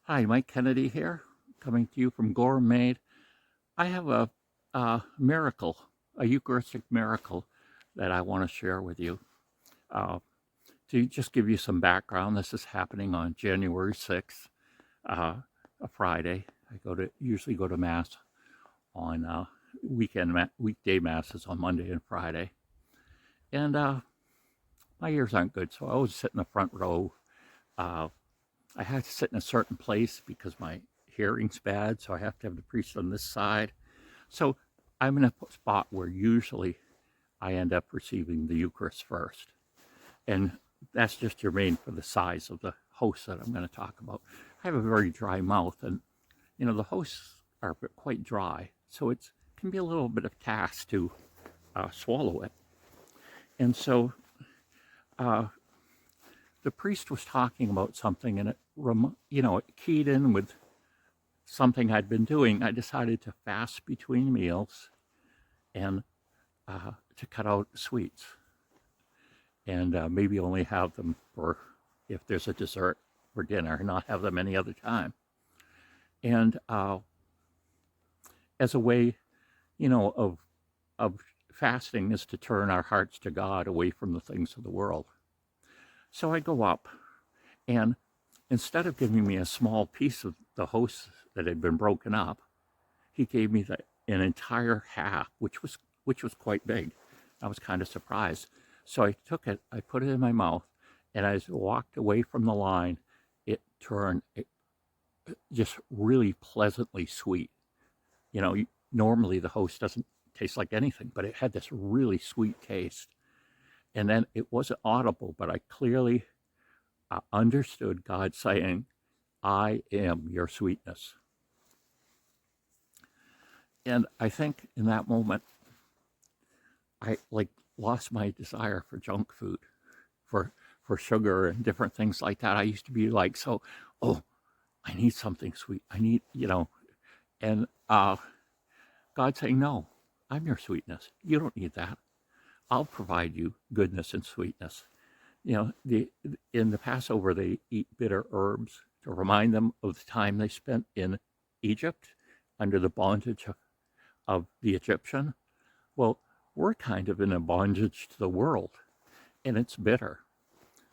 Hi, Mike Kennedy here, coming to you from Gourmet. I have a miracle, a Eucharistic miracle that I want to share with you. Uh, to just give you some background, this is happening on January 6th, a Friday. Usually go to Mass on weekday Masses on Monday and Friday. And my ears aren't good, so I always sit in the front row. Uh, I have to sit in a certain place because my hearing's bad, so I have to have the priest on this side. So I'm in a spot where usually I end up receiving the Eucharist first. And that's just germane for the size of the host that I'm going to talk about. I have a very dry mouth, and the hosts are quite dry, so it can be a little bit of task to swallow it. And so the priest was talking about something, and it keyed in with something I'd been doing. I decided to fast between meals and to cut out sweets, and maybe only have them for if there's a dessert for dinner, not have them any other time. And as a way, of fasting is to turn our hearts to God away from the things of the world. So I go up, and instead of giving me a small piece of the host that had been broken up, he gave me an entire half, which was quite big. I was kind of surprised. So I took it, I put it in my mouth, and as I walked away from the line, it turned just really pleasantly sweet. Normally the host doesn't taste like anything, but it had this really sweet taste. And then it wasn't audible, but I clearly understood God saying, "I am your sweetness." And I think in that moment, I lost my desire for junk food, for sugar and different things like that. I used to be like, oh, I need something sweet. I need, and God saying, "No, I'm your sweetness. You don't need that. I'll provide you goodness and sweetness." In the Passover, they eat bitter herbs to remind them of the time they spent in Egypt under the bondage of the Egyptian. Well, we're kind of in a bondage to the world, and it's bitter.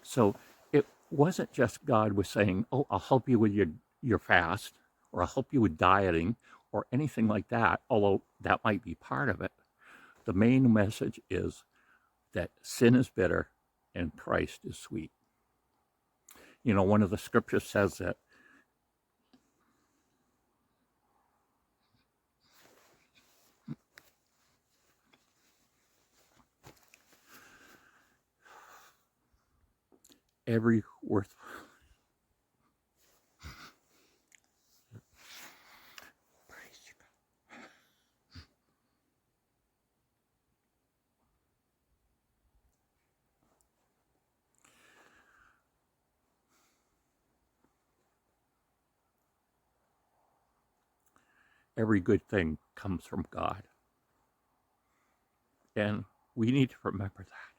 So it wasn't just God was saying, "Oh, I'll help you with your fast, or I'll help you with dieting, or anything like that," although that might be part of it. The main message is that sin is bitter and Christ is sweet. One of the scriptures says that every worth every good thing comes from God. And we need to remember that.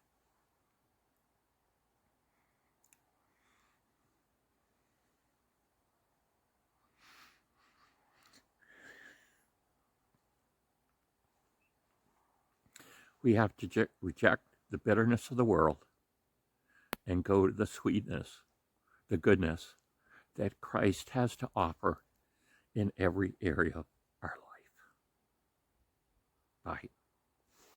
We have to reject the bitterness of the world and go to the sweetness, the goodness that Christ has to offer in every area of our life. Bye.